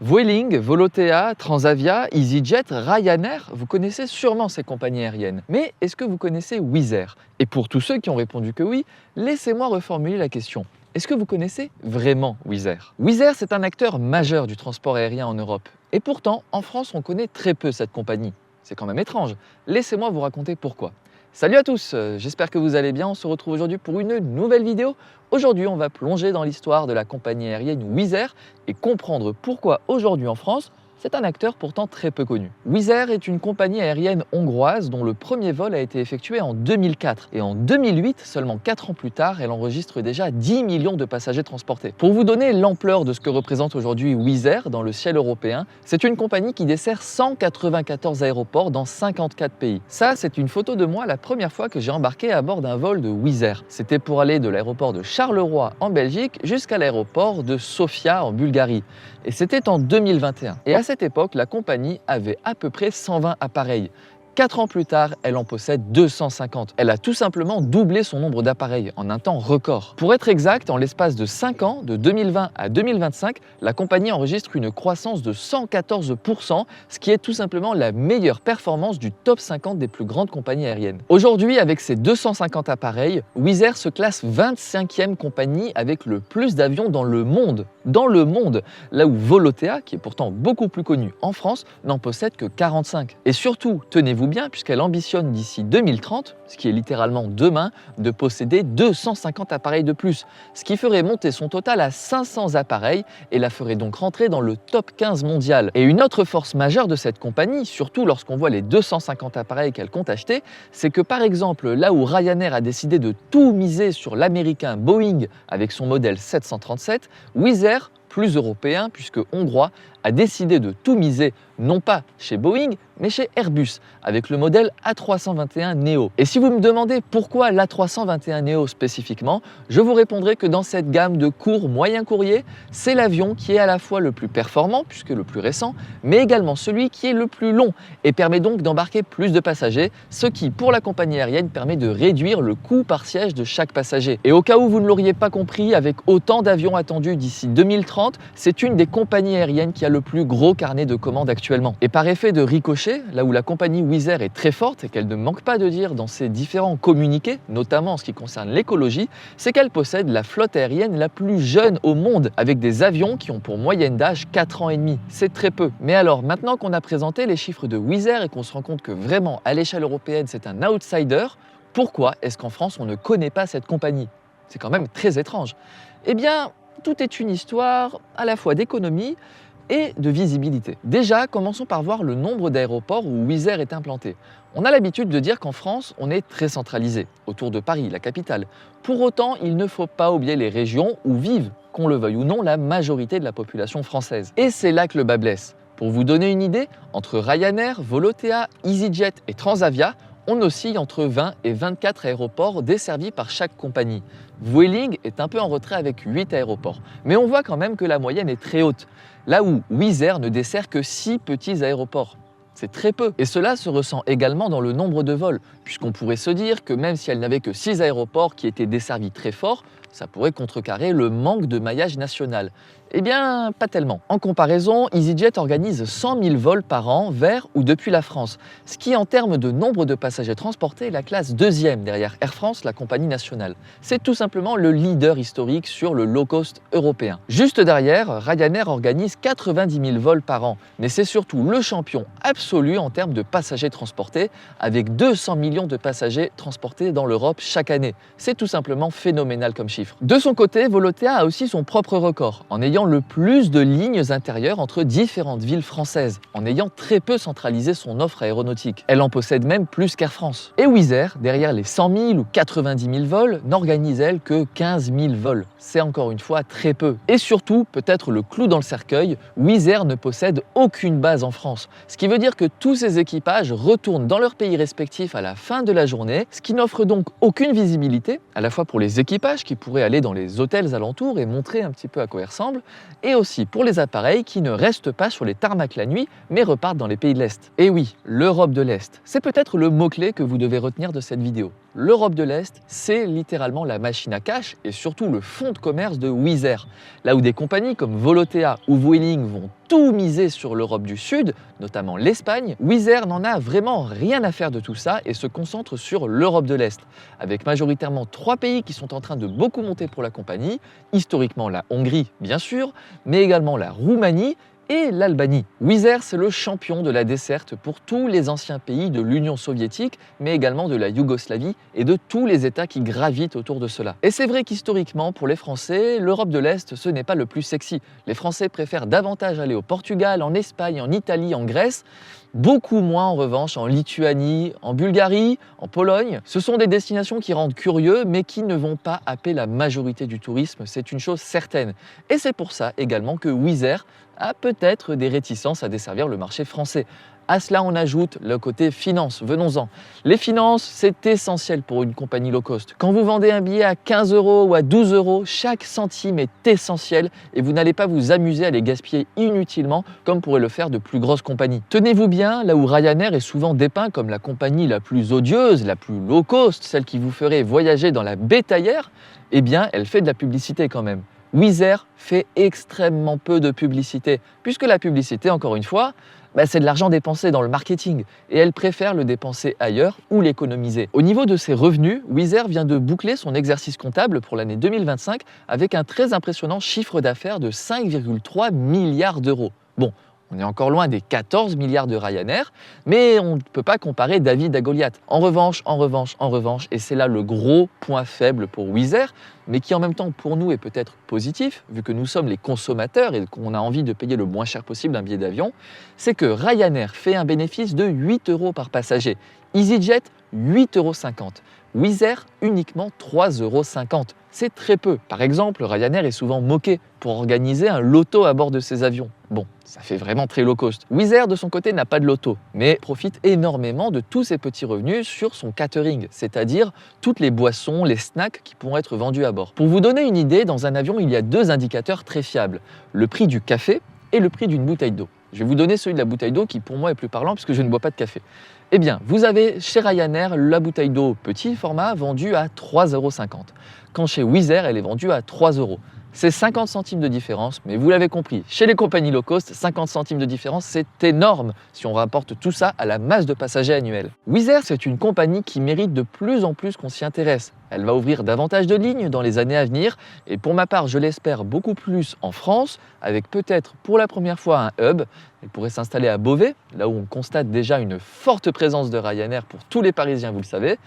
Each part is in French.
Vueling, Volotea, Transavia, EasyJet, Ryanair, vous connaissez sûrement ces compagnies aériennes. Mais est-ce que vous connaissez Wizz Air? Et pour tous ceux qui ont répondu que oui, laissez-moi reformuler la question. Est-ce que vous connaissez vraiment Wizz Air? Wizz Air, c'est un acteur majeur du transport aérien en Europe. Et pourtant, en France, on connaît très peu cette compagnie. C'est quand même étrange. Laissez-moi vous raconter pourquoi. Salut à tous, j'espère que vous allez bien. On se retrouve aujourd'hui pour une nouvelle vidéo. Aujourd'hui, on va plonger dans l'histoire de la compagnie aérienne Wizz Air et comprendre pourquoi aujourd'hui en France, c'est un acteur pourtant très peu connu. Wizz Air est une compagnie aérienne hongroise dont le premier vol a été effectué en 2004. Et en 2008, seulement 4 ans plus tard, elle enregistre déjà 10 millions de passagers transportés. Pour vous donner l'ampleur de ce que représente aujourd'hui Wizz Air dans le ciel européen, c'est une compagnie qui dessert 194 aéroports dans 54 pays. Ça, c'est une photo de moi la première fois que j'ai embarqué à bord d'un vol de Wizz Air. C'était pour aller de l'aéroport de Charleroi en Belgique jusqu'à l'aéroport de Sofia en Bulgarie. Et c'était en 2021. Et à cette époque, la compagnie avait à peu près 120 appareils. 4 ans plus tard, elle en possède 250. Elle a tout simplement doublé son nombre d'appareils en un temps record. Pour être exact, en l'espace de 5 ans, de 2020 à 2025, la compagnie enregistre une croissance de 114%, ce qui est tout simplement la meilleure performance du top 50 des plus grandes compagnies aériennes. Aujourd'hui, avec ses 250 appareils, Wizz Air se classe 25e compagnie avec le plus d'avions dans le monde. Dans le monde, là où Volotea, qui est pourtant beaucoup plus connue en France, n'en possède que 45. Et surtout, tenez-vous bien, puisqu'elle ambitionne d'ici 2030, ce qui est littéralement demain, de posséder 250 appareils de plus, ce qui ferait monter son total à 500 appareils et la ferait donc rentrer dans le top 15 mondial. Et une autre force majeure de cette compagnie, surtout lorsqu'on voit les 250 appareils qu'elle compte acheter, c'est que par exemple, là où Ryanair a décidé de tout miser sur l'américain Boeing avec son modèle 737, Wizz Air, plus européen puisque hongrois, a décidé de tout miser non pas chez Boeing, mais chez Airbus, avec le modèle A321neo. Et si vous me demandez pourquoi l'A321neo spécifiquement, je vous répondrai que dans cette gamme de court moyen courrier, c'est l'avion qui est à la fois le plus performant, puisque le plus récent, mais également celui qui est le plus long, et permet donc d'embarquer plus de passagers, ce qui, pour la compagnie aérienne, permet de réduire le coût par siège de chaque passager. Et au cas où vous ne l'auriez pas compris, avec autant d'avions attendus d'ici 2030, c'est une des compagnies aériennes qui a le plus gros carnet de commandes actuellement. Et par effet de ricochet, là où la compagnie Wizz Air est très forte et qu'elle ne manque pas de dire dans ses différents communiqués, notamment en ce qui concerne l'écologie, c'est qu'elle possède la flotte aérienne la plus jeune au monde, avec des avions qui ont pour moyenne d'âge 4 ans et demi. C'est très peu. Mais alors, maintenant qu'on a présenté les chiffres de Wizz Air et qu'on se rend compte que vraiment, à l'échelle européenne, c'est un outsider, pourquoi est-ce qu'en France, on ne connaît pas cette compagnie? C'est quand même très étrange. Eh bien, tout est une histoire à la fois d'économie et de visibilité. Déjà, commençons par voir le nombre d'aéroports où Wizz Air est implanté. On a l'habitude de dire qu'en France, on est très centralisé, autour de Paris, la capitale. Pour autant, il ne faut pas oublier les régions où vivent, qu'on le veuille ou non, la majorité de la population française. Et c'est là que le bât blesse. Pour vous donner une idée, entre Ryanair, Volotea, EasyJet et Transavia, on oscille entre 20 et 24 aéroports desservis par chaque compagnie. Vueling est un peu en retrait avec 8 aéroports, mais on voit quand même que la moyenne est très haute, là où Wizz Air ne dessert que 6 petits aéroports. C'est très peu. Et cela se ressent également dans le nombre de vols, puisqu'on pourrait se dire que même si elle n'avait que 6 aéroports qui étaient desservis très fort, ça pourrait contrecarrer le manque de maillage national. Eh bien, pas tellement. En comparaison, EasyJet organise 100 000 vols par an vers ou depuis la France, ce qui en termes de nombre de passagers transportés est la classe deuxième derrière Air France, la compagnie nationale. C'est tout simplement le leader historique sur le low-cost européen. Juste derrière, Ryanair organise 90 000 vols par an, mais c'est surtout le champion absolu en termes de passagers transportés, avec 200 millions de passagers transportés dans l'Europe chaque année. C'est tout simplement phénoménal comme chiffre. De son côté, Volotea a aussi son propre record, en ayant le plus de lignes intérieures entre différentes villes françaises, en ayant très peu centralisé son offre aéronautique. Elle en possède même plus qu'Air France. Et Wizz Air, derrière les 100 000 ou 90 000 vols, n'organise elle que 15 000 vols. C'est encore une fois très peu. Et surtout, peut-être le clou dans le cercueil, Wizz Air ne possède aucune base en France, ce qui veut dire que tous ces équipages retournent dans leur pays respectif à la fin de la journée, ce qui n'offre donc aucune visibilité, à la fois pour les équipages qui pourraient aller dans les hôtels alentours et montrer un petit peu à quoi ils ressemblent, et aussi pour les appareils qui ne restent pas sur les tarmacs la nuit, mais repartent dans les pays de l'Est. Et oui, l'Europe de l'Est, c'est peut-être le mot-clé que vous devez retenir de cette vidéo. l'Europe de l'Est, c'est littéralement la machine à cash et surtout le fonds de commerce de Wizz Air. Là où des compagnies comme Volotea ou Vueling vont tout miser sur l'Europe du Sud, notamment l'Espagne, Wizz Air n'en a vraiment rien à faire de tout ça et se concentre sur l'Europe de l'Est, avec majoritairement 3 pays qui sont en train de beaucoup monter pour la compagnie, historiquement la Hongrie bien sûr, mais également la Roumanie et l'Albanie. Wizz Air, c'est le champion de la desserte pour tous les anciens pays de l'Union soviétique, mais également de la Yougoslavie et de tous les États qui gravitent autour de cela. Et c'est vrai qu'historiquement, pour les Français, l'Europe de l'Est, ce n'est pas le plus sexy. Les Français préfèrent davantage aller au Portugal, en Espagne, en Italie, en Grèce, beaucoup moins en revanche en Lituanie, en Bulgarie, en Pologne. Ce sont des destinations qui rendent curieux, mais qui ne vont pas happer la majorité du tourisme, c'est une chose certaine. Et c'est pour ça également que Wizz Air a peut-être des réticences à desservir le marché français. À cela, on ajoute le côté finance. Venons-en. Les finances, c'est essentiel pour une compagnie low cost. Quand vous vendez un billet à 15 € ou à 12 €, chaque centime est essentiel et vous n'allez pas vous amuser à les gaspiller inutilement comme pourraient le faire de plus grosses compagnies. Tenez-vous bien, là où Ryanair est souvent dépeint comme la compagnie la plus odieuse, la plus low cost, celle qui vous ferait voyager dans la bétaillère, eh bien, elle fait de la publicité quand même. Wizz Air fait extrêmement peu de publicité, puisque la publicité, encore une fois, c'est de l'argent dépensé dans le marketing et elle préfère le dépenser ailleurs ou l'économiser. Au niveau de ses revenus, Wizz Air vient de boucler son exercice comptable pour l'année 2025 avec un très impressionnant chiffre d'affaires de 5,3 milliards d'euros. Bon, on est encore loin des 14 milliards de Ryanair, mais on ne peut pas comparer David à Goliath. En revanche, et c'est là le gros point faible pour Wizz Air, mais qui en même temps pour nous est peut-être positif, vu que nous sommes les consommateurs et qu'on a envie de payer le moins cher possible un billet d'avion, c'est que Ryanair fait un bénéfice de 8 € par passager, EasyJet 8,50 €, Wizz Air uniquement 3,50 €. C'est très peu. Par exemple, Ryanair est souvent moqué pour organiser un loto à bord de ses avions. Bon, ça fait vraiment très low cost. Wizz Air, de son côté, n'a pas de loto, mais profite énormément de tous ses petits revenus sur son catering, c'est-à-dire toutes les boissons, les snacks qui pourront être vendus à bord. Pour vous donner une idée, dans un avion, il y a 2 indicateurs très fiables, le prix du café et le prix d'une bouteille d'eau. Je vais vous donner celui de la bouteille d'eau qui pour moi est plus parlant puisque je ne bois pas de café. Eh bien, vous avez chez Ryanair la bouteille d'eau petit format vendue à 3,50 €, quand chez Wizz Air, elle est vendue à 3 €. C'est 50 centimes de différence, mais vous l'avez compris, chez les compagnies low cost, 50 centimes de différence, c'est énorme si on rapporte tout ça à la masse de passagers annuels. Wizz Air, c'est une compagnie qui mérite de plus en plus qu'on s'y intéresse. Elle va ouvrir davantage de lignes dans les années à venir et pour ma part, je l'espère beaucoup plus en France, avec peut-être pour la première fois un hub. Elle pourrait s'installer à Beauvais, là où on constate déjà une forte présence de Ryanair pour tous les Parisiens, vous le savez.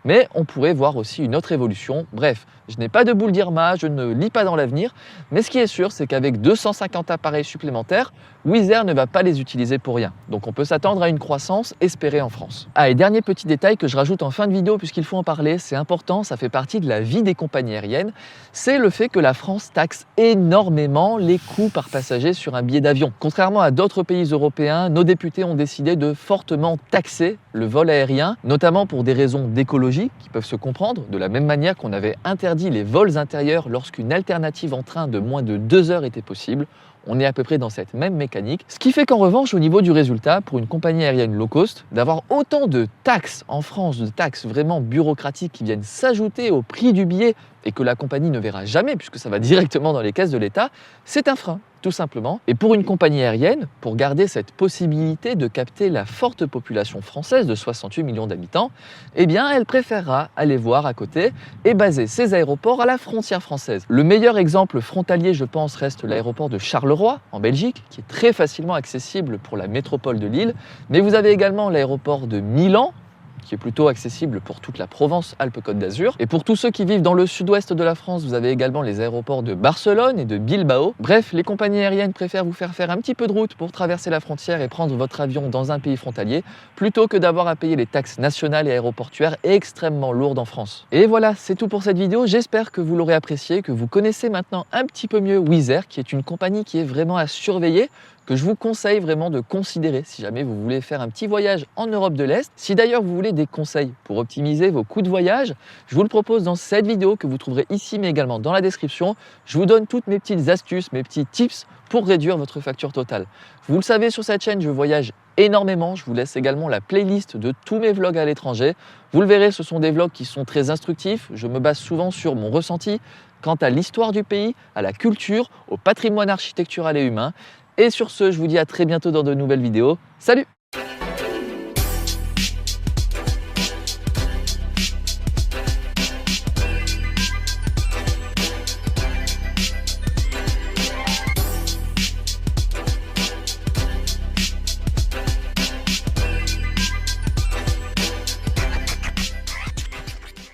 Mais on pourrait voir aussi une autre évolution. Bref, je n'ai pas de boule d'Irma, je ne lis pas dans l'avenir, mais ce qui est sûr, c'est qu'avec 250 appareils supplémentaires, Wizz Air ne va pas les utiliser pour rien. Donc on peut s'attendre à une croissance espérée en France. Ah, et dernier petit détail que je rajoute en fin de vidéo, puisqu'il faut en parler, c'est important, ça fait partie de la vie des compagnies aériennes, c'est le fait que la France taxe énormément les coûts par passager sur un billet d'avion. Contrairement à d'autres pays européens, nos députés ont décidé de fortement taxer le vol aérien, notamment pour des raisons d'écologie qui peuvent se comprendre, de la même manière qu'on avait interdit les vols intérieurs lorsqu'une alternative en train de moins de 2 heures était possible. On est à peu près dans cette même mécanique. Ce qui fait qu'en revanche, au niveau du résultat, pour une compagnie aérienne low cost, d'avoir autant de taxes en France, de taxes vraiment bureaucratiques qui viennent s'ajouter au prix du billet et que la compagnie ne verra jamais puisque ça va directement dans les caisses de l'État, c'est un frein, tout simplement. Et pour une compagnie aérienne, pour garder cette possibilité de capter la forte population française de 68 millions d'habitants, eh bien, elle préférera aller voir à côté et baser ses aéroports à la frontière française. Le meilleur exemple frontalier, je pense, reste l'aéroport de Charleroi, en Belgique, qui est très facilement accessible pour la métropole de Lille. Mais vous avez également l'aéroport de Milan, qui est plutôt accessible pour toute la Provence-Alpes-Côte d'Azur. Et pour tous ceux qui vivent dans le sud-ouest de la France, vous avez également les aéroports de Barcelone et de Bilbao. Bref, les compagnies aériennes préfèrent vous faire un petit peu de route pour traverser la frontière et prendre votre avion dans un pays frontalier, plutôt que d'avoir à payer les taxes nationales et aéroportuaires extrêmement lourdes en France. Et voilà, c'est tout pour cette vidéo. J'espère que vous l'aurez apprécié, que vous connaissez maintenant un petit peu mieux Wizz Air, qui est une compagnie qui est vraiment à surveiller, que je vous conseille vraiment de considérer si jamais vous voulez faire un petit voyage en Europe de l'Est. Si d'ailleurs vous voulez des conseils pour optimiser vos coûts de voyage, je vous le propose dans cette vidéo que vous trouverez ici mais également dans la description. Je vous donne toutes mes petites astuces, mes petits tips pour réduire votre facture totale. Vous le savez, sur cette chaîne, je voyage énormément. Je vous laisse également la playlist de tous mes vlogs à l'étranger. Vous le verrez, ce sont des vlogs qui sont très instructifs. Je me base souvent sur mon ressenti quant à l'histoire du pays, à la culture, au patrimoine architectural et humain. Et sur ce, je vous dis à très bientôt dans de nouvelles vidéos. Salut!